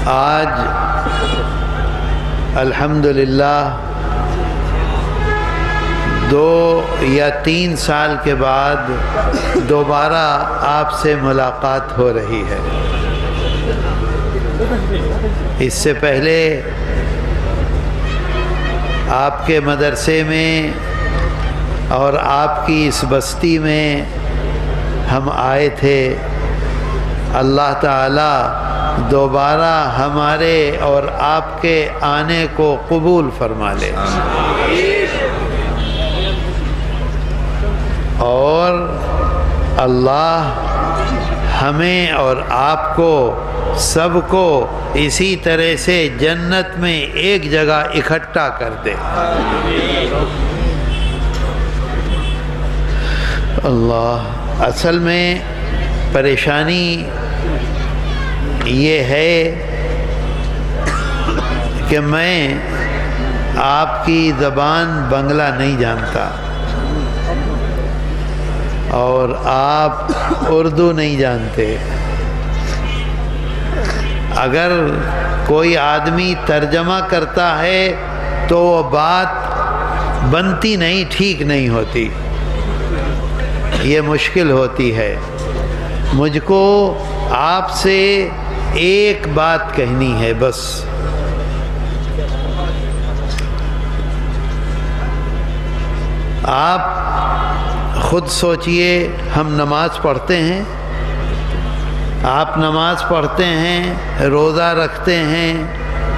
آج الحمدللہ 2 یا 3 سال کے بعد دوبارہ آپ سے ملاقات ہو رہی ہے۔ اس سے پہلے آپ کے مدرسے میں اور آپ کی اس بستی میں ہم آئے تھے۔ اللہ تعالی دوبارہ ہمارے اور آپ کے آنے کو قبول فرما لے، اور اللہ ہمیں اور آپ کو سب کو اسی طرح سے جنت میں ایک جگہ اکٹھا کر دے۔ اللہ، اصل میں پریشانی یہ ہے کہ میں آپ کی زبان بنگلہ نہیں جانتا اور آپ اردو نہیں جانتے۔ اگر کوئی آدمی ترجمہ کرتا ہے تو وہ بات بنتی نہیں، ٹھیک نہیں ہوتی، یہ مشکل ہوتی ہے۔ مجھ کو آپ سے ایک بات کہنی ہے بس۔ آپ خود سوچئے، ہم نماز پڑھتے ہیں، آپ نماز پڑھتے ہیں، روزہ رکھتے ہیں،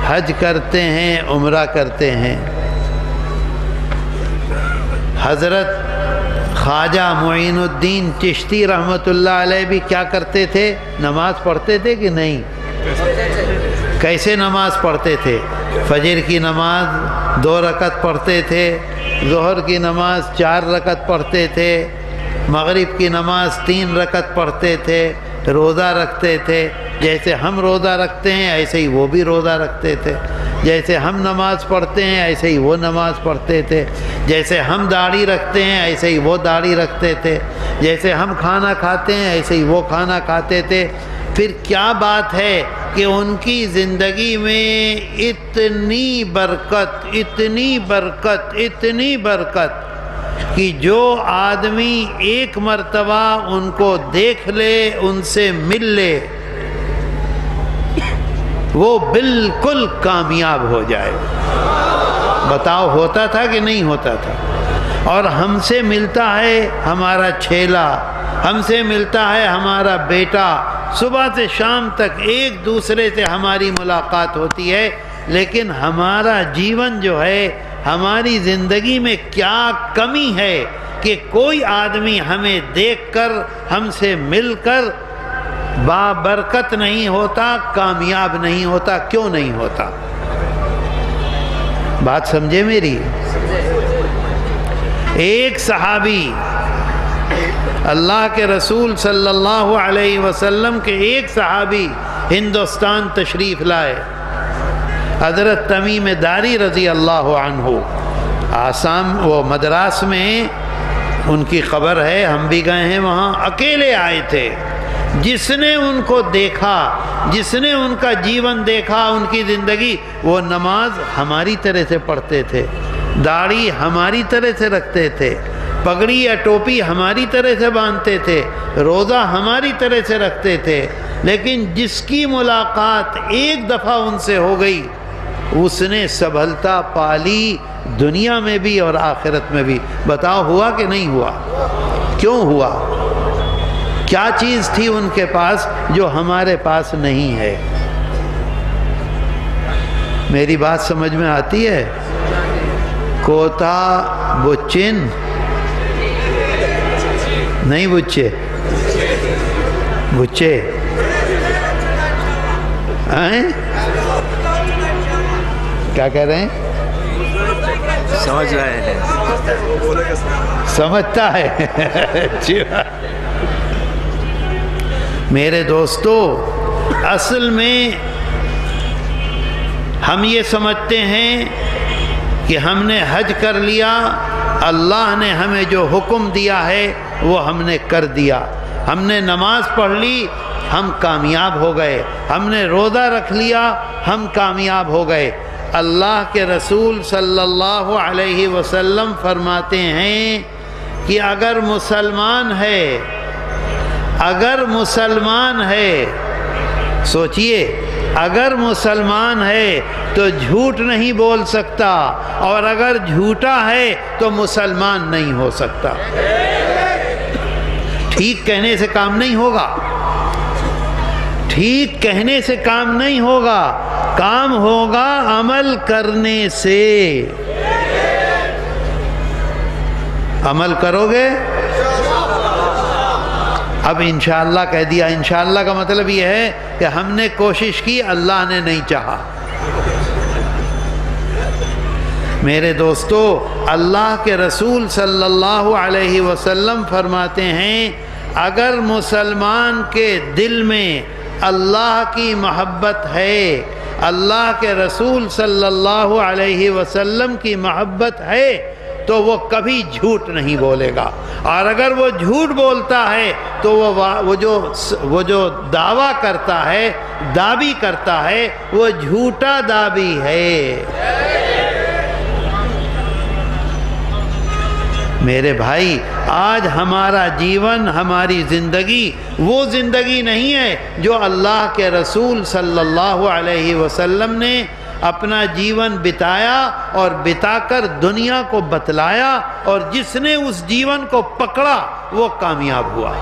حج کرتے ہیں، عمرہ کرتے ہیں۔ حضرت خواجہ معین الدین چشتی رحمۃ اللہ علیہ بھی کیا کرتے تھے؟ نماز پڑھتے تھے کہ نہیں؟ کیسے نماز پڑھتے تھے؟ فجر کی نماز 2 رکعت پڑھتے تھے، ظہر کی نماز 4 رکعت پڑھتے تھے، مغرب کی نماز 3 رکعت پڑھتے تھے، روزہ رکھتے تھے۔ جیسے ہم روزہ رکھتے ہیں ایسے ہی وہ بھی روزہ رکھتے تھے، جیسے ہم نماز پڑھتے ہیں ایسے ہی وہ نماز پڑھتے تھے، جیسے ہم داڑھی رکھتے ہیں ایسے ہی وہ داڑھی رکھتے تھے، جیسے ہم کھانا کھاتے ہیں ایسے ہی وہ کھانا کھاتے تھے۔ پھر کیا بات ہے کہ ان کی زندگی میں اتنی برکت، اتنی برکت، اتنی برکت کہ جو آدمی ایک مرتبہ ان کو دیکھ لے، ان سے مل لے، وہ بالکل کامیاب ہو جائے۔ بتاؤ ہوتا تھا کہ نہیں ہوتا تھا؟ اور ہم سے ملتا ہے ہمارا چھیلا، ہم سے ملتا ہے ہمارا بیٹا، صبح سے شام تک ایک دوسرے سے ہماری ملاقات ہوتی ہے، لیکن ہمارا جیون جو ہے، ہماری زندگی میں کیا کمی ہے کہ کوئی آدمی ہمیں دیکھ کر، ہم سے مل کر بابرکت نہیں ہوتا، کامیاب نہیں ہوتا۔ کیوں نہیں ہوتا؟ بات سمجھے میری؟ ایک صحابی، اللہ کے رسول صلی اللہ علیہ وسلم کے ایک صحابی ہندوستان تشریف لائے، حضرت تمیم داری رضی اللہ عنہ۔ آسام وہ مدراس میں ان کی قبر ہے، ہم بھی گئے ہیں وہاں۔ اکیلے آئے تھے۔ جس نے ان کو دیکھا، جس نے ان کا جیون دیکھا، ان کی زندگی، وہ نماز ہماری طرح سے پڑھتے تھے، داڑھی ہماری طرح سے رکھتے تھے، پگڑی یا ٹوپی ہماری طرح سے باندھتے تھے، روزہ ہماری طرح سے رکھتے تھے، لیکن جس کی ملاقات ایک دفعہ ان سے ہو گئی، اس نے سبھلتا پالی، دنیا میں بھی اور آخرت میں بھی۔ بتاؤ ہوا کہ نہیں ہوا؟ کیوں ہوا؟ کیا چیز تھی ان کے پاس جو ہمارے پاس نہیں ہے؟ میری بات سمجھ میں آتی ہے؟ کوتا بچن نہیں، بچے بچے کیا کہہ رہے ہیں؟ سمجھ رہے ہیں، سمجھتا ہے۔ اچھی بات۔ میرے دوستو، اصل میں ہم یہ سمجھتے ہیں کہ ہم نے حج کر لیا، اللہ نے ہمیں جو حکم دیا ہے وہ ہم نے کر دیا، ہم نے نماز پڑھ لی ہم کامیاب ہو گئے، ہم نے روزہ رکھ لیا ہم کامیاب ہو گئے۔ اللہ کے رسول صلی اللہ علیہ وسلم فرماتے ہیں کہ اگر مسلمان ہے سوچئے، اگر مسلمان ہے تو جھوٹ نہیں بول سکتا، اور اگر جھوٹا ہے تو مسلمان نہیں ہو سکتا۔ ٹھیک کہنے سے کام نہیں ہوگا، ٹھیک کہنے سے کام نہیں ہوگا، کام ہوگا عمل کرنے سے۔ عمل کرو گے؟ اب انشاءاللہ کہہ دیا، انشاءاللہ کا مطلب یہ ہے کہ ہم نے کوشش کی، اللہ نے نہیں چاہا۔ میرے دوستو، اللہ کے رسول صلی اللہ علیہ وسلم فرماتے ہیں اگر مسلمان کے دل میں اللہ کی محبت ہے، اللہ کے رسول صلی اللہ علیہ وسلم کی محبت ہے، تو وہ کبھی جھوٹ نہیں بولے گا، اور اگر وہ جھوٹ بولتا ہے تو وہ جو دعویٰ کرتا ہے، دعوی کرتا ہے، وہ جھوٹا دعوی ہے۔ میرے بھائی، آج ہمارا جیون، ہماری زندگی وہ زندگی نہیں ہے جو اللہ کے رسول صلی اللہ علیہ وسلم نے اپنا جیون بتایا اور بتا کر دنیا کو بتلایا، اور جس نے اس جیون کو پکڑا وہ کامیاب ہوا۔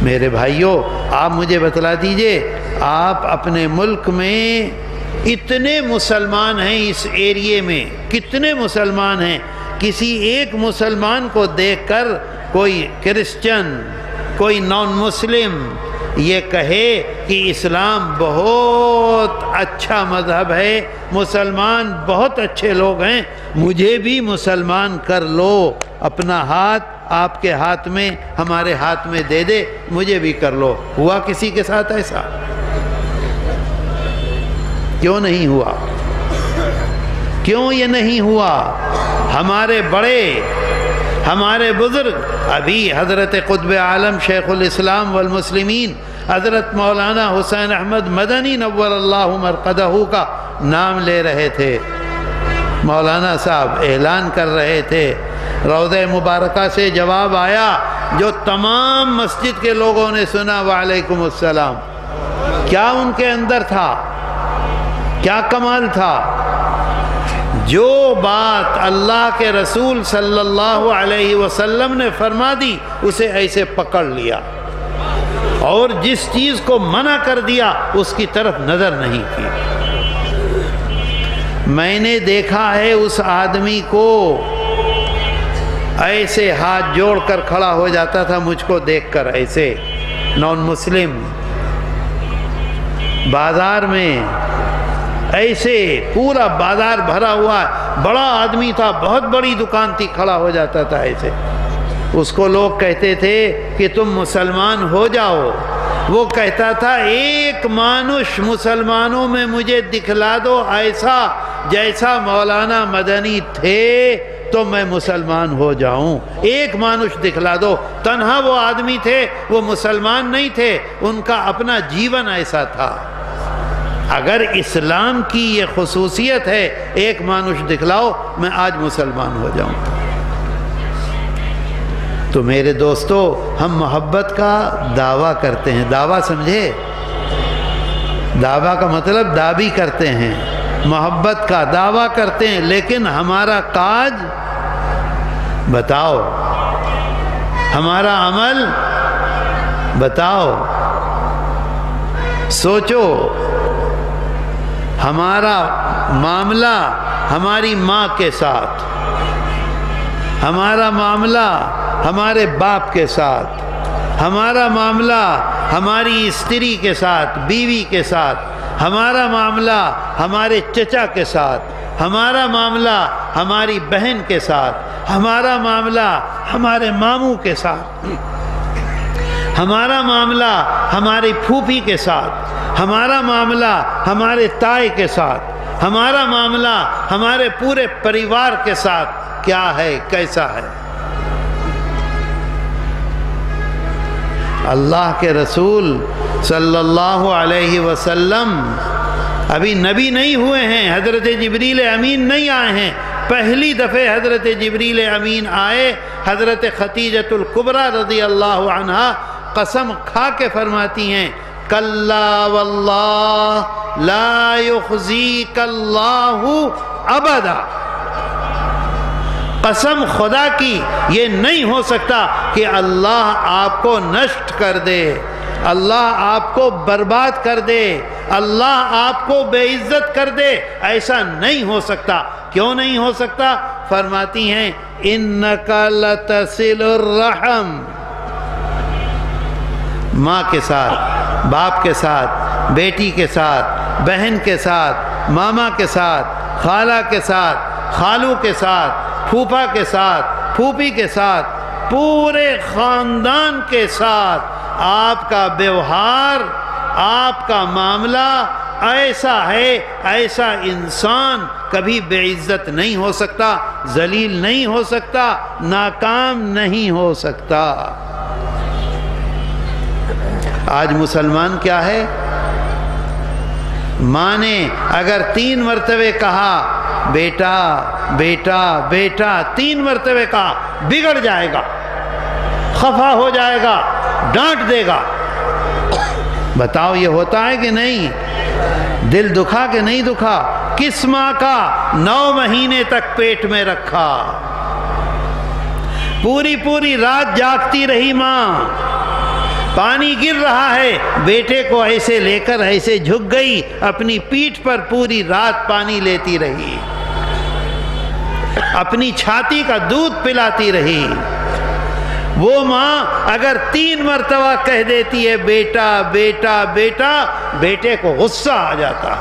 میرے بھائیوں، آپ مجھے بتلا دیجئے، آپ اپنے ملک میں اتنے مسلمان ہیں، اس ایریے میں کتنے مسلمان ہیں، کسی ایک مسلمان کو دیکھ کر کوئی کرسچن، کوئی نان مسلم یہ کہے کہ اسلام بہت اچھا مذہب ہے، مسلمان بہت اچھے لوگ ہیں، مجھے بھی مسلمان کر لو، اپنا ہاتھ آپ کے ہاتھ میں ہمارے ہاتھ میں دے دے، مجھے بھی کر لو۔ ہوا کسی کے ساتھ ایسا؟ کیوں نہیں ہوا؟ کیوں یہ نہیں ہوا؟ ہمارے بڑے، ہمارے بزرگ، ابھی حضرت قطب عالم شیخ الاسلام والمسلمین حضرت مولانا حسین احمد مدنی نور اللہ مرقدہ کا نام لے رہے تھے، مولانا صاحب اعلان کر رہے تھے، روضہ مبارکہ سے جواب آیا جو تمام مسجد کے لوگوں نے سنا، وعلیکم السلام۔ کیا ان کے اندر تھا؟ کیا کمال تھا؟ جو بات اللہ کے رسول صلی اللہ علیہ وسلم نے فرما دی اسے ایسے پکڑ لیا، اور جس چیز کو منع کر دیا اس کی طرف نظر نہیں کی۔ میں نے دیکھا ہے اس آدمی کو ایسے ہاتھ جوڑ کر کھڑا ہو جاتا تھا مجھ کو دیکھ کر، ایسے نان مسلم، بازار میں ایسے پورا بازار بھرا ہوا، بڑا آدمی تھا، بہت بڑی دکان تھی، کھڑا ہو جاتا تھا ایسے۔ اس کو لوگ کہتے تھے کہ تم مسلمان ہو جاؤ، وہ کہتا تھا ایک مانوش مسلمانوں میں مجھے دکھلا دو ایسا جیسا مولانا مدنی تھے تو میں مسلمان ہو جاؤں، ایک مانوش دکھلا دو۔ تنہا وہ آدمی تھے، وہ مسلمان نہیں تھے، ان کا اپنا جیون ایسا تھا۔ اگر اسلام کی یہ خصوصیت ہے ایک مانوش دکھلاؤ میں آج مسلمان ہو جاؤں۔ تو میرے دوستو، ہم محبت کا دعویٰ کرتے ہیں، دعویٰ سمجھے؟ دعویٰ کا مطلب دعوی کرتے ہیں، محبت کا دعویٰ کرتے ہیں، لیکن ہمارا کاج بتاؤ، ہمارا عمل بتاؤ، سوچو۔ ہمارا معاملہ ہماری ماں کے ساتھ، ہمارا معاملہ ہمارے باپ کے ساتھ، ہمارا معاملہ ہماری استری کے ساتھ، بیوی کے ساتھ، ہمارا معاملہ ہمارے چچا کے ساتھ، ہمارا معاملہ ہماری بہن کے ساتھ، ہمارا معاملہ ہمارے ماموں کے ساتھ، ہمارا معاملہ ہماری پھوپھی کے ساتھ، ہمارا معاملہ ہمارے تائی کے ساتھ، ہمارا معاملہ ہمارے پورے پریوار کے ساتھ کیا ہے، کیسا ہے؟ اللہ کے رسول صلی اللہ علیہ وسلم ابھی نبی نہیں ہوئے ہیں، حضرت جبریل امین نہیں آئے ہیں، پہلی دفعہ حضرت جبریل امین آئے، حضرت خدیجۃ الکبریٰ رضی اللہ عنہا قسم کھا کے فرماتی ہیں کلا واللہ لا یخزیک اللہ ابدا، قسم خدا کی یہ نہیں ہو سکتا کہ اللہ آپ کو نشٹ کر دے، اللہ آپ کو برباد کر دے، اللہ آپ کو بے عزت کر دے، ایسا نہیں ہو سکتا۔ کیوں نہیں ہو سکتا؟ فرماتی ہیں انک لتصل الرحم، ماں کے ساتھ، باپ کے ساتھ، بیٹی کے ساتھ، بہن کے ساتھ، ماما کے ساتھ، خالہ کے ساتھ، خالو کے ساتھ، پھوپھا کے ساتھ، پھوپھی کے ساتھ، پورے خاندان کے ساتھ آپ کا ویوہار، آپ کا معاملہ ایسا ہے، ایسا انسان کبھی بے عزت نہیں ہو سکتا، ذلیل نہیں ہو سکتا، ناکام نہیں ہو سکتا۔ آج مسلمان کیا ہے؟ ماں نے اگر 3 مرتبہ کہا بیٹا بیٹا بیٹا، 3 مرتبہ کہا، بگڑ جائے گا، خفا ہو جائے گا، ڈانٹ دے گا۔ بتاؤ یہ ہوتا ہے کہ نہیں؟ دل دکھا کہ نہیں دکھا؟ کس ماں کا 9 مہینے تک پیٹ میں رکھا، پوری رات جاگتی رہی ماں، پانی گر رہا ہے، بیٹے کو ایسے لے کر ایسے جھک گئی، اپنی پیٹھ پر پوری رات پانی لیتی رہی، اپنی چھاتی کا دودھ پلاتی رہی۔ وہ ماں اگر 3 مرتبہ کہہ دیتی ہے بیٹا بیٹا بیٹا، بیٹے کو غصہ آ جاتا۔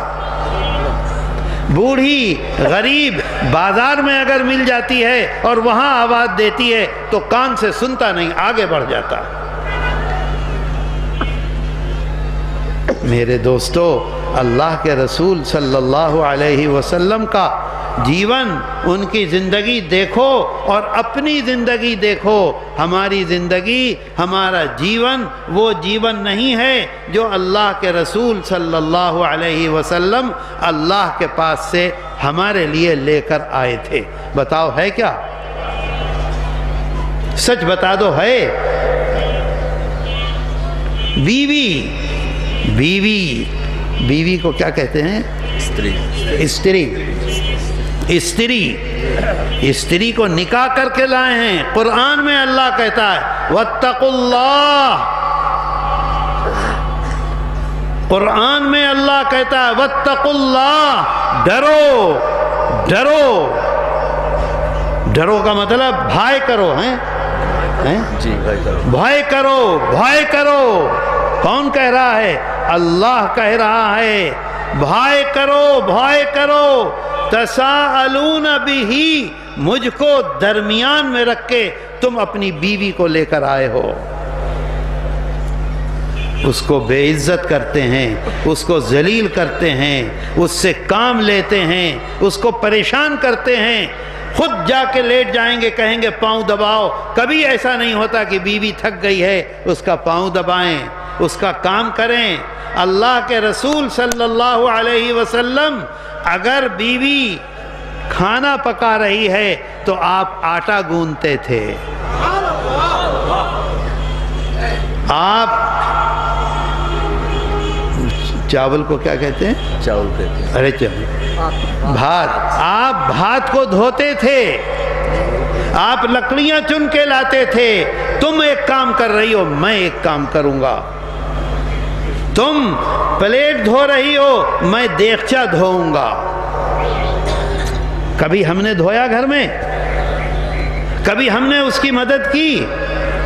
بوڑھی غریب بازار میں اگر مل جاتی ہے اور وہاں آواز دیتی ہے تو کان سے سنتا نہیں، آگے بڑھ جاتا۔ میرے دوستو، اللہ کے رسول صلی اللہ علیہ وسلم کا جیون، ان کی زندگی دیکھو اور اپنی زندگی دیکھو۔ ہماری زندگی، ہمارا جیون وہ جیون نہیں ہے جو اللہ کے رسول صلی اللہ علیہ وسلم اللہ کے پاس سے ہمارے لیے لے کر آئے تھے۔ بتاؤ ہے کیا؟ سچ بتا دو، ہے؟ بیوی کو کیا کہتے ہیں؟ استری کو نکاح کر کے لائے ہیں۔ قرآن میں اللہ کہتا ہے واتقوا اللہ، قرآن میں اللہ کہتا ہے واتقوا اللہ، ڈرو ڈرو۔ ڈرو کا مطلب بھائے کرو، ہیں؟ جی بھائے کرو، بھائے کرو۔ کون کہہ رہا ہے؟ اللہ کہہ رہا ہے بھائے کرو، بھائے کرو۔ تساءلون بہ، مجھ کو درمیان میں رکھ کے تم اپنی بیوی کو لے کر آئے ہو، اس کو بے عزت کرتے ہیں، اس کو ذلیل کرتے ہیں، اس سے کام لیتے ہیں، اس کو پریشان کرتے ہیں۔ خود جا کے لیٹ جائیں گے، کہیں گے پاؤں دباؤ۔ کبھی ایسا نہیں ہوتا کہ بیوی تھک گئی ہے اس کا پاؤں دبائیں، اس کا کام کریں۔ اللہ کے رسول صلی اللہ علیہ وسلم اگر بیوی کھانا پکا رہی ہے تو آپ آٹا گوندتے تھے، آپ چاول کو کیا کہتے ہیں؟ چاول کہتے ہیں۔ ارے چاول، بھات، آپ بھات کو دھوتے تھے، آپ لکڑیاں چن کے لاتے تھے۔ تم ایک کام کر رہی ہو، میں ایک کام کروں گا۔ تم پلیٹ دھو رہی ہو، میں دیگچا دھوؤں گا۔ کبھی ہم نے دھویا گھر میں؟ کبھی ہم نے اس کی مدد کی؟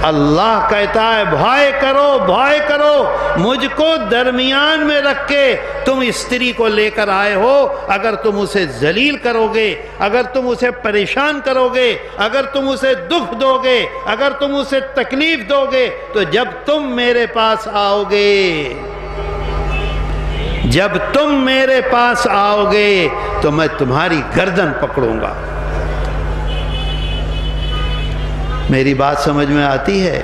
اللہ کہتا ہے بھائی کرو، بھائی کرو۔ مجھ کو درمیان میں رکھ کے تم استری کو لے کر آئے ہو، اگر تم اسے ذلیل کرو گے، اگر تم اسے پریشان کرو گے، اگر تم اسے دکھ دو گے، اگر تم اسے تکلیف دو گے، تو جب تم میرے پاس آؤ گے، جب تم میرے پاس آؤ گے تو میں تمہاری گردن پکڑوں گا۔ میری بات سمجھ میں آتی ہے؟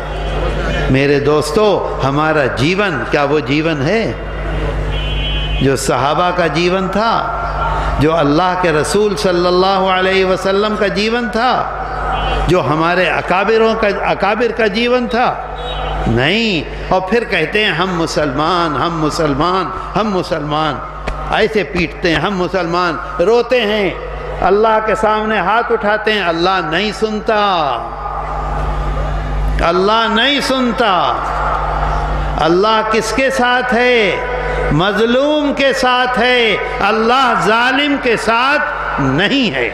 میرے دوستو ہمارا جیون کیا وہ جیون ہے جو صحابہ کا جیون تھا، جو اللہ کے رسول صلی اللہ علیہ وسلم کا جیون تھا، جو ہمارے اکابر کا جیون تھا؟ نہیں۔ اور پھر کہتے ہیں ہم مسلمان، ہم مسلمان، ہم مسلمان، ایسے پیٹتے ہیں، ہم مسلمان، روتے ہیں، اللہ کے سامنے ہاتھ اٹھاتے ہیں، اللہ نہیں سنتا، اللہ نہیں سنتا۔ اللہ کس کے ساتھ ہے؟ مظلوم کے ساتھ ہے، اللہ ظالم کے ساتھ نہیں ہے۔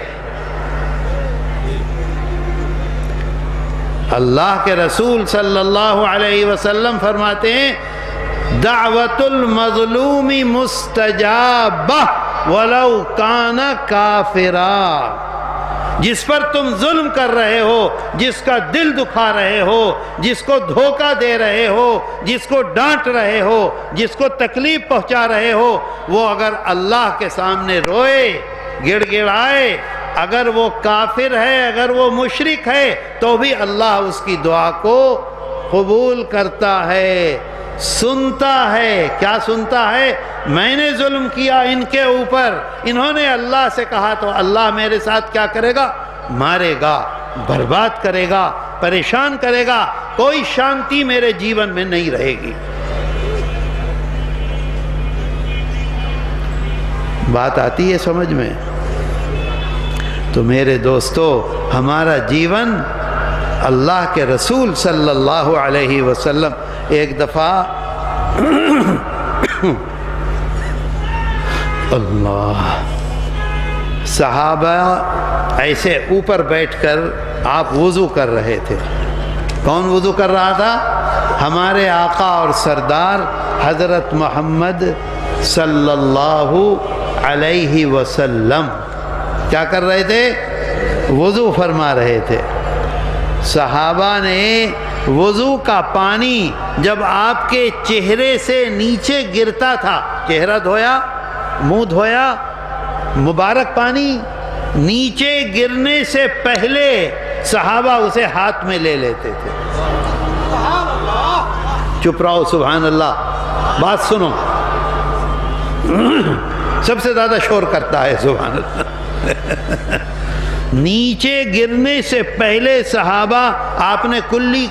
اللہ کے رسول صلی اللہ علیہ وسلم فرماتے ہیں دعوت المظلوم مستجابہ ولو کان کافرا۔ جس پر تم ظلم کر رہے ہو، جس کا دل دکھا رہے ہو، جس کو دھوکہ دے رہے ہو، جس کو ڈانٹ رہے ہو، جس کو تکلیف پہنچا رہے ہو، وہ اگر اللہ کے سامنے روئے، گڑ گڑائے، اگر وہ کافر ہے، اگر وہ مشرک ہے، تو بھی اللہ اس کی دعا کو قبول کرتا ہے، سنتا ہے۔ کیا سنتا ہے؟ میں نے ظلم کیا ان کے اوپر، انہوں نے اللہ سے کہا تو اللہ میرے ساتھ کیا کرے گا؟ مارے گا، برباد کرے گا، پریشان کرے گا، کوئی شانتی میرے جیون میں نہیں رہے گی۔ بات آتی ہے سمجھ میں؟ تو میرے دوستو ہمارا جیون اللہ کے رسول صلی اللہ علیہ وسلم ایک دفعہ اللہ صحابہ ایسے اوپر بیٹھ کر آپ وضو کر رہے تھے۔ کون وضو کر رہا تھا؟ ہمارے آقا اور سردار حضرت محمد صلی اللہ علیہ وسلم کیا کر رہے تھے؟ وضو فرما رہے تھے۔ صحابہ نے وضو کا پانی جب آپ کے چہرے سے نیچے گرتا تھا، چہرہ دھویا، منہ دھویا، مبارک پانی نیچے گرنے سے پہلے صحابہ اسے ہاتھ میں لے لیتے تھے۔ چپ رہو، سبحان اللہ، بات سنو، سب سے زیادہ شور کرتا ہے سبحان اللہ۔ نیچے گرنے سے پہلے صحابہ آپ نے کلی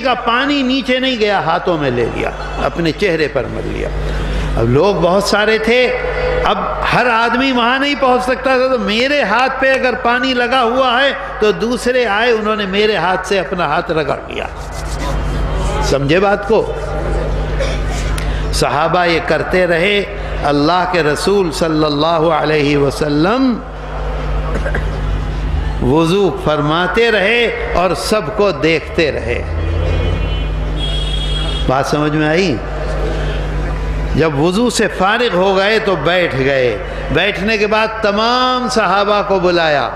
کا پانی نیچے نہیں گیا، ہاتھوں میں لے لیا، اپنے چہرے پر مل لیا۔ اب لوگ بہت سارے تھے، اب ہر آدمی وہاں نہیں پہنچ سکتا تھا، تو میرے ہاتھ پہ اگر پانی لگا ہوا ہے تو دوسرے آئے، انہوں نے میرے ہاتھ سے اپنا ہاتھ رگڑ لیا۔ سمجھے بات کو؟ صحابہ یہ کرتے رہے، اللہ کے رسول صلی اللہ علیہ وسلم وضو فرماتے رہے اور سب کو دیکھتے رہے۔ بات سمجھ میں آئی؟ جب وضو سے فارغ ہو گئے تو بیٹھ گئے، بیٹھنے کے بعد تمام صحابہ کو بلایا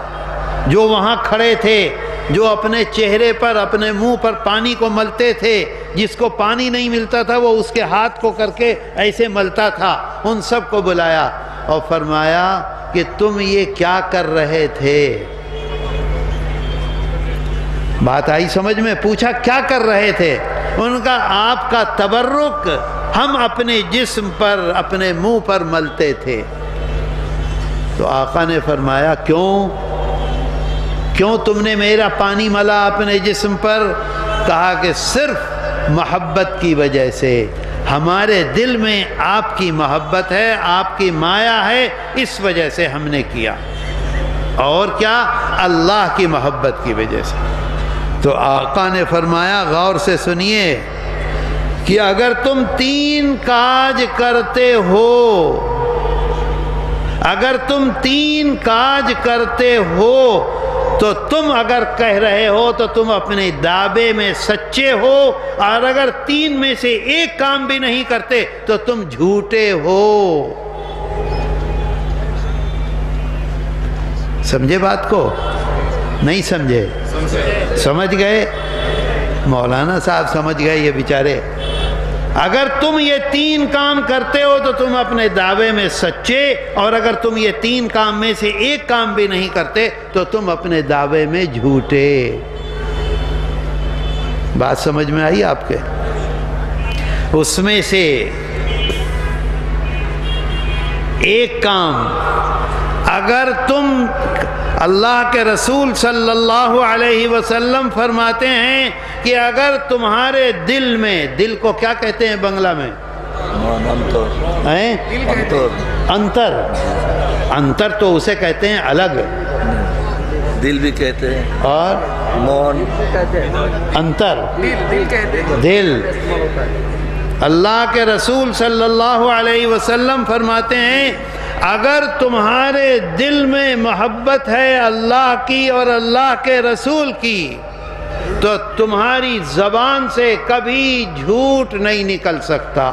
جو وہاں کھڑے تھے، جو اپنے چہرے پر، اپنے منہ پر پانی کو ملتے تھے، جس کو پانی نہیں ملتا تھا وہ اس کے ہاتھ کو کر کے ایسے ملتا تھا، ان سب کو بلایا اور فرمایا کہ تم یہ کیا کر رہے تھے؟ بات آئی سمجھ میں؟ پوچھا کیا کر رہے تھے؟ ان کا آپ کا تبرک ہم اپنے جسم پر، اپنے منہ پر ملتے تھے۔ تو آقا نے فرمایا کیوں تم نے میرا پانی ملا اپنے جسم پر؟ کہا کہ صرف محبت کی وجہ سے، ہمارے دل میں آپ کی محبت ہے، آپ کی مایا ہے، اس وجہ سے ہم نے کیا، اور کیا؟ اللہ کی محبت کی وجہ سے۔ تو آقا نے فرمایا غور سے سنیے کہ اگر تم 3 کاج کرتے ہو، اگر تم 3 کاج کرتے ہو تو تم اگر کہہ رہے ہو تو تم اپنے دعوے میں سچے ہو، اور اگر 3 میں سے ایک کام بھی نہیں کرتے تو تم جھوٹے ہو۔ سمجھے بات کو؟ نہیں سمجھے؟ سمجھ گئے؟ مولانا صاحب سمجھ گئے یہ بیچارے۔ اگر تم یہ 3 کام کرتے ہو تو تم اپنے دعوے میں سچے، اور اگر تم یہ 3 کام میں سے ایک کام بھی نہیں کرتے تو تم اپنے دعوے میں جھوٹے۔ بات سمجھ میں آئی آپ کے؟ اس میں سے ایک کام، اگر تم، اللہ کے رسول صلی اللہ علیہ وسلم فرماتے ہیں کہ اگر تمہارے دل میں، دل کو کیا کہتے ہیں بنگلہ میں؟ انتر، انتر تو اسے کہتے ہیں الگ، دل بھی کہتے ہیں، اور مون انتر، دل۔ اللہ کے رسول صلی اللہ علیہ وسلم فرماتے ہیں اگر تمہارے دل میں محبت ہے اللہ کی اور اللہ کے رسول کی تو تمہاری زبان سے کبھی جھوٹ نہیں نکل سکتا،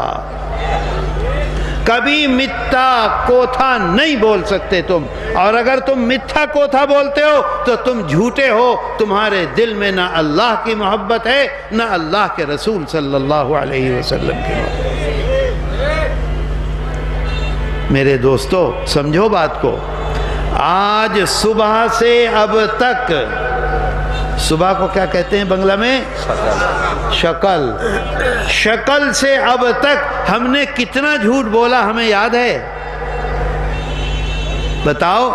کبھی میٹھا کوتھا نہیں بول سکتے تم، اور اگر تم میٹھا کوتھا بولتے ہو تو تم جھوٹے ہو، تمہارے دل میں نہ اللہ کی محبت ہے نہ اللہ کے رسول صلی اللہ علیہ وسلم کی محبت۔ میرے دوستو سمجھو بات کو، آج صبح سے اب تک، صبح کو کیا کہتے ہیں بنگلہ میں؟ شکل، شکل سے اب تک ہم نے کتنا جھوٹ بولا ہمیں یاد ہے؟ بتاؤ۔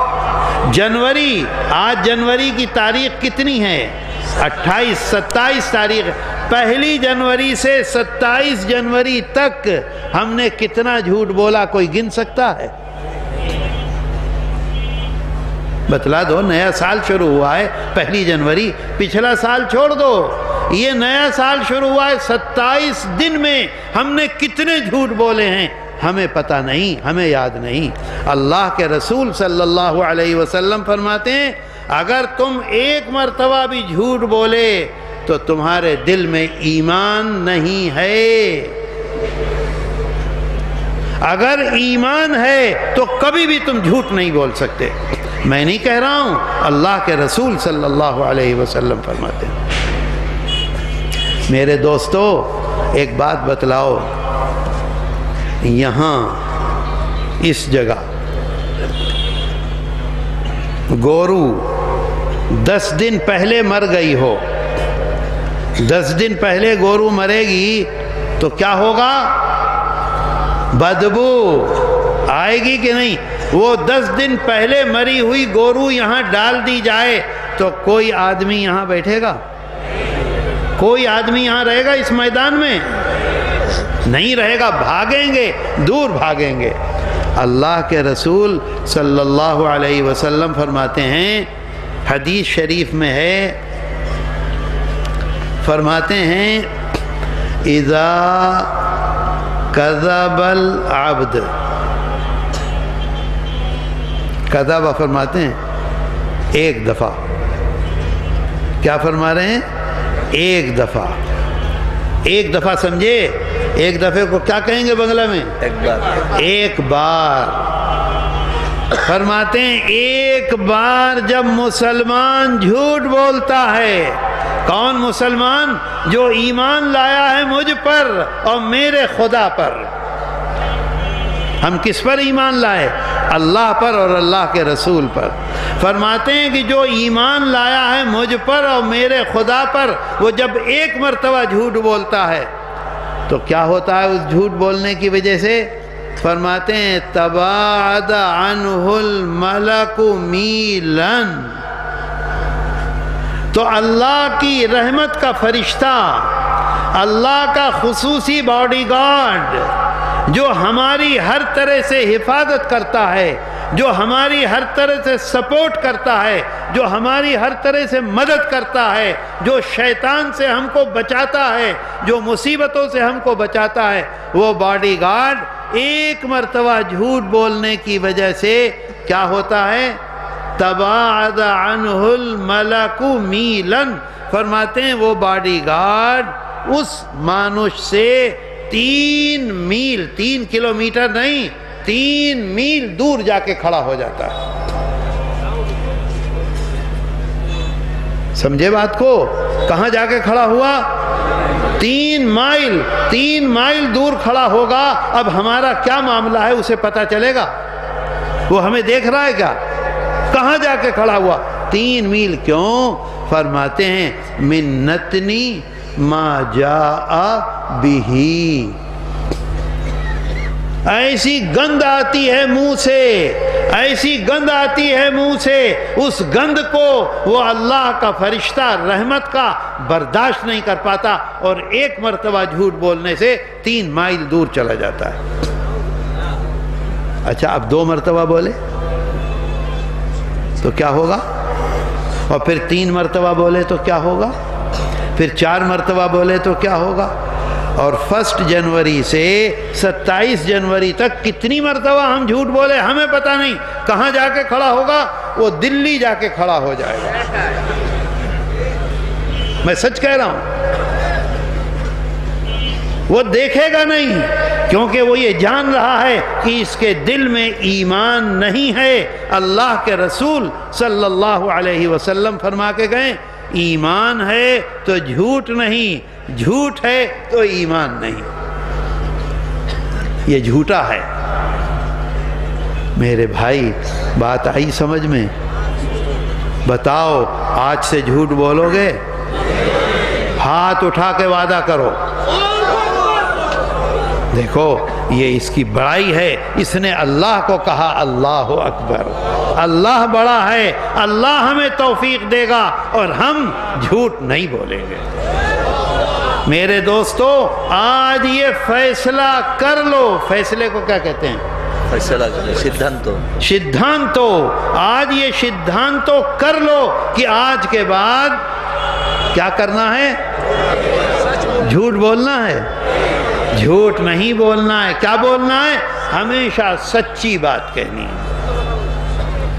جنوری، آج جنوری کی تاریخ کتنی ہے؟ 28، 27 تاریخ۔ پہلی جنوری سے 27 جنوری تک ہم نے کتنا جھوٹ بولا کوئی گن سکتا ہے؟ بتلا دو۔ نیا سال شروع ہوا ہے پہلی جنوری، پچھلا سال چھوڑ دو، یہ نیا سال شروع ہوا ہے، 27 دن میں ہم نے کتنے جھوٹ بولے ہیں ہمیں پتہ نہیں، ہمیں یاد نہیں۔ اللہ کے رسول صلی اللہ علیہ وسلم فرماتے ہیں اگر تم ایک مرتبہ بھی جھوٹ بولے تو تمہارے دل میں ایمان نہیں ہے، اگر ایمان ہے تو کبھی بھی تم جھوٹ نہیں بول سکتے۔ میں نہیں کہہ رہا ہوں، اللہ کے رسول صلی اللہ علیہ وسلم فرماتے ہیں۔ میرے دوستو ایک بات بتلاؤ، یہاں اس جگہ گورو 10 دن پہلے مر گئی ہو، 10 دن پہلے گورو مرے گی تو کیا ہوگا؟ بدبو آئے گی کہ نہیں؟ وہ 10 دن پہلے مری ہوئی گورو یہاں ڈال دی جائے تو کوئی آدمی یہاں بیٹھے گا؟ کوئی آدمی یہاں رہے گا اس میدان میں؟ نہیں رہے گا، بھاگیں گے، دور بھاگیں گے۔ اللہ کے رسول صلی اللہ علیہ وسلم فرماتے ہیں، حدیث شریف میں ہے، فرماتے ہیں اذا کذب العبد، کذب فرماتے ہیں ایک دفعہ، کیا فرما رہے ہیں؟ ایک دفعہ، ایک دفعہ سمجھے؟ ایک دفعے کو کیا کہیں گے بنگلہ میں؟ ایک بار۔ فرماتے ہیں ایک بار جب مسلمان جھوٹ بولتا ہے، کون مسلمان؟ جو ایمان لایا ہے مجھ پر اور میرے خدا پر۔ ہم کس پر ایمان لائے؟ اللہ پر اور اللہ کے رسول پر۔ فرماتے ہیں کہ جو ایمان لایا ہے مجھ پر اور میرے خدا پر، وہ جب ایک مرتبہ جھوٹ بولتا ہے تو کیا ہوتا ہے اس جھوٹ بولنے کی وجہ سے؟ فرماتے ہیں تباعد عنہ الملک میلا، تو اللہ کی رحمت کا فرشتہ، اللہ کا خصوصی باڈی گارڈ جو ہماری ہر طرح سے حفاظت کرتا ہے، جو ہماری ہر طرح سے سپورٹ کرتا ہے، جو ہماری ہر طرح سے مدد کرتا ہے، جو شیطان سے ہم کو بچاتا ہے، جو مصیبتوں سے ہم کو بچاتا ہے، وہ باڈی گارڈ ایک مرتبہ جھوٹ بولنے کی وجہ سے کیا ہوتا ہے؟ تباعد عنہ الملک میلا۔ فرماتے ہیں وہ باڈی گارڈ اس مانوش سے 3 میل، 3 کلومیٹر نہیں، 3 میل دور جا کے کھڑا ہو جاتا ہے۔ سمجھے بات کو؟ کہاں جا کے کھڑا ہوا؟ 3 مائل دور کھڑا ہوگا۔ اب ہمارا کیا معاملہ ہے اسے پتا چلے گا؟ وہ ہمیں دیکھ رہا ہے کیا؟ کہاں جا کے کھڑا ہوا؟ 3 میل۔ کیوں؟ فرماتے ہیں من نتنی ما جاء به۔ ایسی گند آتی ہے منہ سے، ایسی گند آتی ہے منہ سے، اس گند کو وہ اللہ کا فرشتہ رحمت کا برداشت نہیں کر پاتا، اور ایک مرتبہ جھوٹ بولنے سے 3 مائل دور چلا جاتا ہے۔ اچھا اب 2 مرتبہ بولے تو کیا ہوگا؟ اور پھر 3 مرتبہ بولے تو کیا ہوگا؟ پھر 4 مرتبہ بولے تو کیا ہوگا؟ اور 1 جنوری سے 27 جنوری تک کتنی مرتبہ ہم جھوٹ بولے ہمیں پتہ نہیں، کہاں جا کے کھڑا ہوگا؟ وہ دلی جا کے کھڑا ہو جائے گا۔ میں سچ کہہ رہا ہوں، وہ دیکھے گا نہیں، کیونکہ وہ یہ جان رہا ہے کہ اس کے دل میں ایمان نہیں ہے۔ اللہ کے رسول صلی اللہ علیہ وسلم فرما کے گئے، ایمان ہے تو جھوٹ نہیں، جھوٹ ہے تو ایمان نہیں، یہ جھوٹا ہے۔ میرے بھائی بات آئی سمجھ میں؟ بتاؤ آج سے جھوٹ بولو گے؟ ہاتھ اٹھا کے وعدہ کرو۔ دیکھو یہ اس کی بڑائی ہے، اس نے اللہ کو کہا اللہ اکبر، اللہ بڑا ہے، اللہ ہمیں توفیق دے گا اور ہم جھوٹ نہیں بولیں گے۔ میرے دوستو آج یہ فیصلہ کر لو، فیصلے کو کیا کہتے ہیں؟ فیصلہ کریں، سدھانتو، سدھانتو، آج یہ سدھانتو کر لو کہ آج کے بعد کیا کرنا ہے؟ جھوٹ بولنا ہے، جھوٹ نہیں بولنا ہے۔ کیا بولنا ہے؟ ہمیشہ سچی بات کہنی ہے۔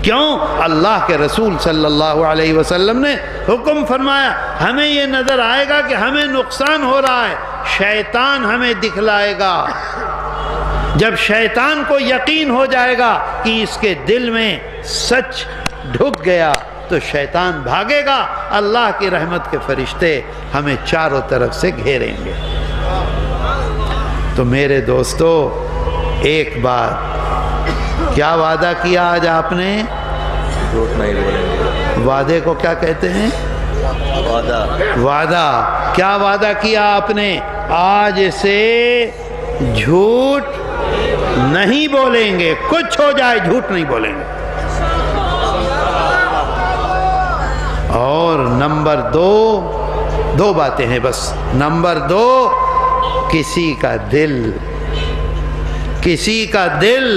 کیوں؟ اللہ کے رسول صلی اللہ علیہ وسلم نے حکم فرمایا۔ ہمیں یہ نظر آئے گا کہ ہمیں نقصان ہو رہا ہے، شیطان ہمیں دکھلائے گا۔ جب شیطان کو یقین ہو جائے گا کہ اس کے دل میں سچ ڈھک گیا تو شیطان بھاگے گا، اللہ کی رحمت کے فرشتے ہمیں چاروں طرف سے گھیریں گے۔ تو میرے دوستو ایک بات، کیا وعدہ کیا آج آپ نے؟ جھوٹ نہیں بولیں گے۔ وعدے کو کیا کہتے ہیں؟ وعدہ۔ وعدہ۔ کیا وعدہ کیا آپ نے؟ آج سے جھوٹ نہیں بولیں گے، کچھ ہو جائے جھوٹ نہیں بولیں گے۔ اور نمبر 2 باتیں ہیں بس۔ نمبر 2، کسی کا دل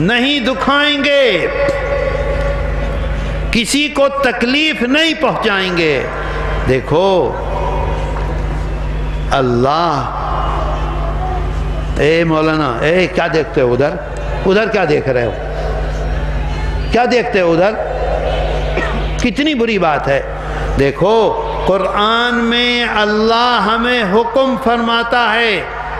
نہیں دکھائیں گے، کسی کو تکلیف نہیں پہنچائیں گے۔ دیکھو اللہ، اے مولانا، اے کیا دیکھتے ہو ادھر کیا دیکھ رہے ہو؟ کیا دیکھتے ہو ادھر؟ کتنی بری بات ہے۔ دیکھو قرآن میں اللہ ہمیں حکم فرماتا ہے،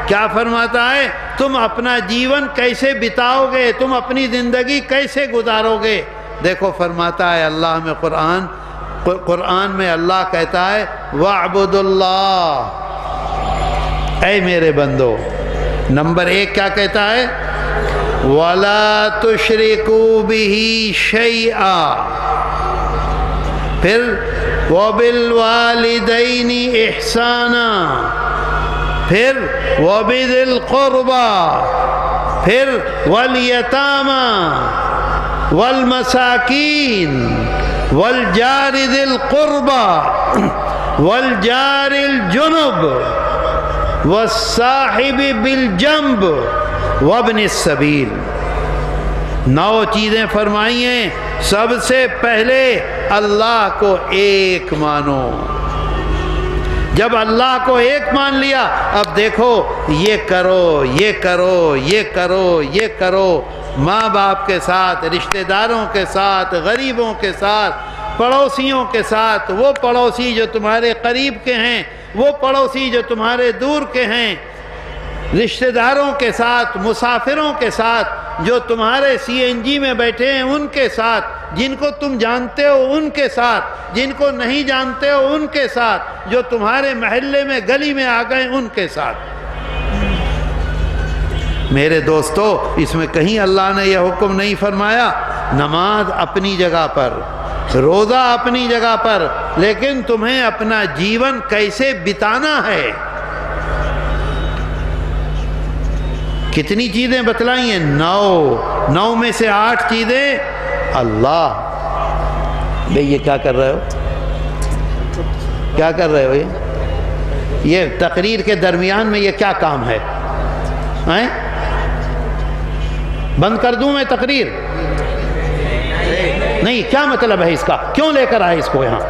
کیا فرماتا ہے؟ تم اپنا جیون کیسے بتاؤ گے، تم اپنی زندگی کیسے گزارو گے۔ دیکھو فرماتا ہے اللہ میں، قرآن میں اللہ کہتا ہے وَاعْبُدُ اللَّهَ، اے میرے بندو۔ نمبر 1 کیا کہتا ہے؟ وَلَا تُشْرِكُوا بِهِ شَيْئًا، پھر وَبِالْوَالِدَيْنِ إِحْسَانًا، پھر وَبِذِي الْقُرْبَى، پھر وَالْيَتَامَى وَالْمَسَاكِينِ وَالْجَارِ ذِي الْقُرْبَى وَالْجَارِ الْجُنُبِ وَالصَّاحِبِ بِالْجَنبِ وَابْنِ السَّبِيلِ۔ 9 چیزیں فرمائی ہیں۔ سب سے پہلے اللہ کو ایک مانو۔ جب اللہ کو ایک مان لیا، اب دیکھو یہ کرو، یہ کرو، یہ کرو، یہ کرو، ماں باپ کے ساتھ، رشتہ داروں کے ساتھ، غریبوں کے ساتھ، پڑوسیوں کے ساتھ، وہ پڑوسی جو تمہارے قریب کے ہیں، وہ پڑوسی جو تمہارے دور کے ہیں، رشتہ داروں کے ساتھ، مسافروں کے ساتھ، جو تمہارے CNG میں بیٹھے ہیں ان کے ساتھ، جن کو تم جانتے ہو ان کے ساتھ، جن کو نہیں جانتے ہو ان کے ساتھ، جو تمہارے محلے میں گلی میں آ گئے ان کے ساتھ۔ میرے دوستو اس میں کہیں اللہ نے یہ حکم نہیں فرمایا نماز اپنی جگہ پر، روزہ اپنی جگہ پر، لیکن تمہیں اپنا جیون کیسے بتانا ہے۔ کتنی چیزیں بتلائی ہیں؟ 9 میں سے 8 چیزیں اللہ۔ بھئی یہ کیا کر رہے ہو؟ کیا کر رہے ہو؟ یہ تقریر کے درمیان میں یہ کیا کام ہے؟ بند کر دوں میں تقریر؟ نہیں، کیا مطلب ہے اس کا؟ کیوں لے کر آئے اس کو یہاں؟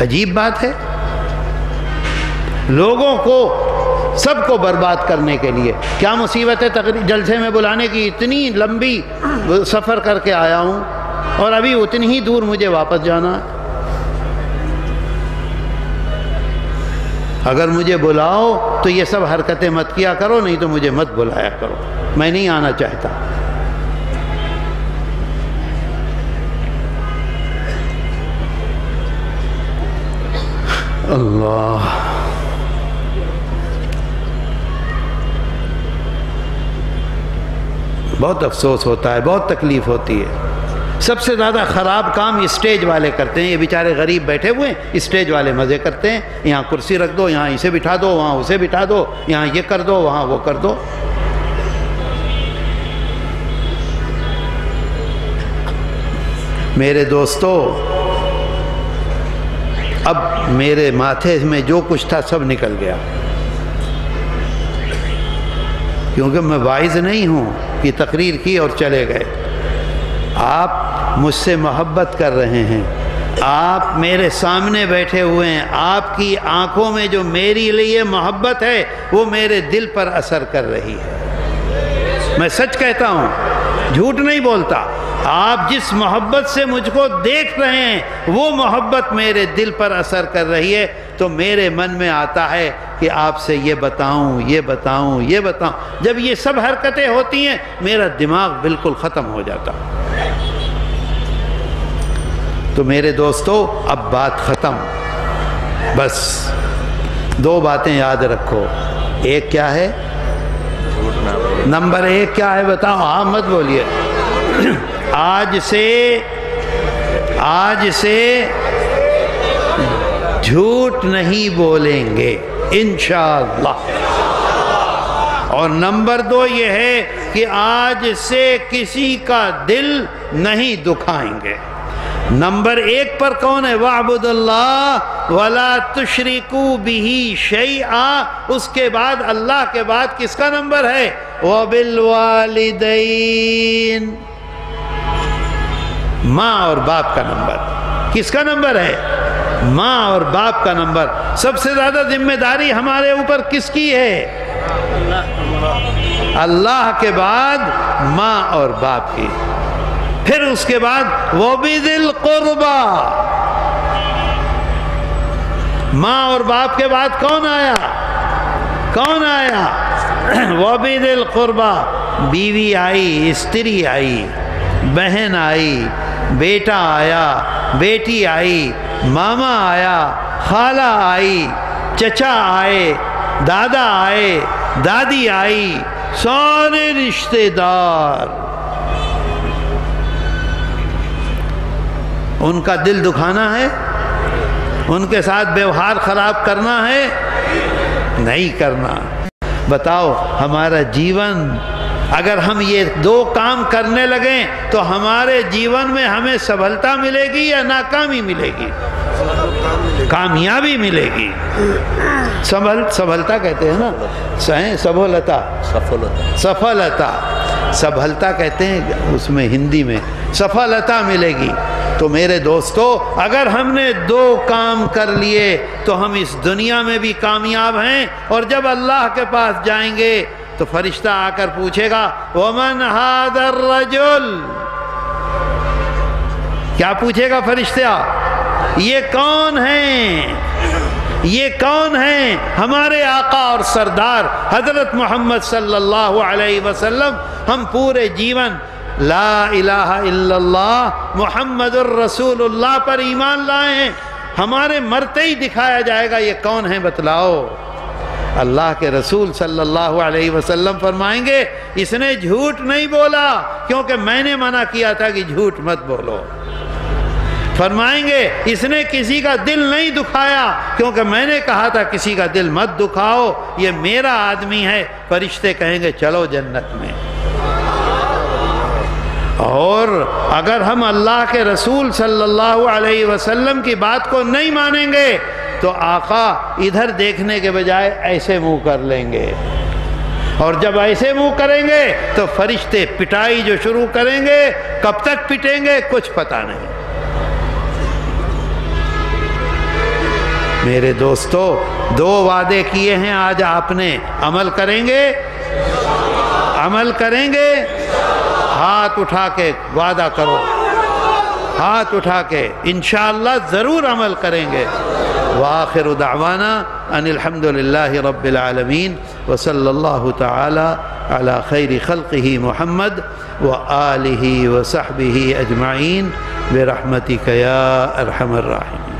عجیب بات ہے، لوگوں کو سب کو برباد کرنے کے لیے کیا مصیبت ہے جلسے میں بلانے کی؟ اتنی لمبی سفر کر کے آیا ہوں اور ابھی اتنی ہی دور مجھے واپس جانا ہے۔ اگر مجھے بلاؤ تو یہ سب حرکتیں مت کیا کرو، نہیں تو مجھے مت بلایا کرو، میں نہیں آنا چاہتا۔ اللہ، بہت افسوس ہوتا ہے، بہت تکلیف ہوتی ہے۔ سب سے زیادہ خراب کام اسٹیج والے کرتے ہیں۔ یہ بیچارے غریب بیٹھے ہوئے ہیں، اسٹیج والے مزے کرتے ہیں، یہاں کرسی رکھ دو، یہاں اسے بٹھا دو، وہاں اسے بٹھا دو، یہاں یہ کر دو، وہاں وہ کر دو۔ میرے دوستو، اب میرے ماتھے میں جو کچھ تھا سب نکل گیا، کیونکہ میں واعظ نہیں ہوں کہ تقریر کی اور چلے گئے۔ آپ مجھ سے محبت کر رہے ہیں، آپ میرے سامنے بیٹھے ہوئے ہیں، آپ کی آنکھوں میں جو میری لیے محبت ہے وہ میرے دل پر اثر کر رہی ہے۔ میں سچ کہتا ہوں، جھوٹ نہیں بولتا۔ آپ جس محبت سے مجھ کو دیکھ رہے ہیں وہ محبت میرے دل پر اثر کر رہی ہے، تو میرے من میں آتا ہے کہ آپ سے یہ بتاؤں، یہ بتاؤں، یہ بتاؤں۔ جب یہ سب حرکتیں ہوتی ہیں میرا دماغ بالکل ختم ہو جاتا۔ تو میرے دوستو، اب بات ختم، بس 2 باتیں یاد رکھو۔ ایک کیا ہے؟ نمبر 1 کیا ہے بتاؤ؟ ہاں مت بولیے۔ آج سے جھوٹ نہیں بولیں گے انشاءاللہ۔ اور نمبر 2 یہ ہے کہ آج سے کسی کا دل نہیں دکھائیں گے۔ نمبر 1 پر کون ہے؟ وَاعْبُدُ اللَّهَ وَلَا تُشْرِكُوا بِهِ شَيْئًا۔ اس کے بعد اللہ کے بعد کس کا نمبر ہے؟ وَبِالْوَالِدَيْنِ، ماں اور باپ کا نمبر۔ کس کا نمبر ہے؟ ماں اور باپ کا نمبر۔ سب سے زیادہ ذمہ داری ہمارے اوپر کس کی ہے؟ اللہ کے بعد ماں اور باپ کی، پھر اس کے بعد وَبِذِي الْقُرْبَى۔ ماں اور باپ کے بعد کون آیا؟ کون آیا؟ وَبِذِي الْقُرْبَى، بیوی آئی، استری آئی، بہن آئی، بیٹا آیا، بیٹی آئی، ماما آیا، خالہ آئی، چچا آئے، دادا آئے، دادی آئی، سارے رشتہ دار۔ ان کا دل دکھانا ہے؟ ان کے ساتھ ویوہار خراب کرنا ہے؟ نہیں کرنا۔ بتاؤ، ہمارا جیون اگر ہم یہ 2 کام کرنے لگیں تو ہمارے جیون میں ہمیں سفلتا ملے گی یا ناکامی ملے گی؟ کامیابی ملے گی۔ سفلتا کہتے ہیں نا، سفلتا، سفلتا، سفلتا کہتے ہیں اس میں ہندی میں، سفلتا ملے گی۔ تو میرے دوستو، اگر ہم نے 2 کام کر لیے تو ہم اس دنیا میں بھی کامیاب ہیں، اور جب اللہ کے پاس جائیں گے تو فرشتہ آ کر پوچھے گا وَمَنْ هَذَا الرَّجُلُ، کیا پوچھے گا فرشتہ؟ یہ کون ہیں؟ یہ کون ہیں؟ ہمارے آقا اور سردار حضرت محمد صلی اللہ علیہ وسلم۔ ہم پورے جیون لا الہ الا اللہ محمد الرسول اللہ پر ایمان لائے ہیں، ہمارے مرتے ہی دکھایا جائے گا یہ کون ہیں بتلاؤ۔ اللہ کے رسول صلی اللہ علیہ وسلم فرمائیں گے اس نے جھوٹ نہیں بولا کیونکہ میں نے منع کیا تھا کہ جھوٹ مت بولو. فرمائیں گے اس نے کسی کا دل نہیں دکھایا کیونکہ میں نے کہا تھا کسی کا دل مت دکھاؤ، یہ میرا آدمی ہے. فرشتے کہیں گے چلو جنت میں. اور اگر ہم اللہ کے رسول صلی اللہ علیہ وسلم کی بات کو نہیں مانیں گے تو آقا ادھر دیکھنے کے بجائے ایسے منہ کر لیں گے، اور جب ایسے منہ کریں گے تو فرشتے پٹائی جو شروع کریں گے. کب تک پٹیں گے کچھ پتہ نہیں. میرے دوستو، 2 وعدے کیے ہیں آج آپ نے، عمل کریں گے؟ عمل کریں گے؟ ہاتھ اٹھا کے وعدہ کرو، ہاتھ اٹھا کے انشاءاللہ ضرور عمل کریں گے. وآخر دعوانا ان الحمد للہ رب العالمین وصلی اللہ تعالی علی خیر خلقہ محمد وآلہ وصحبہ اجمعین برحمتک یا ارحم الراحمین.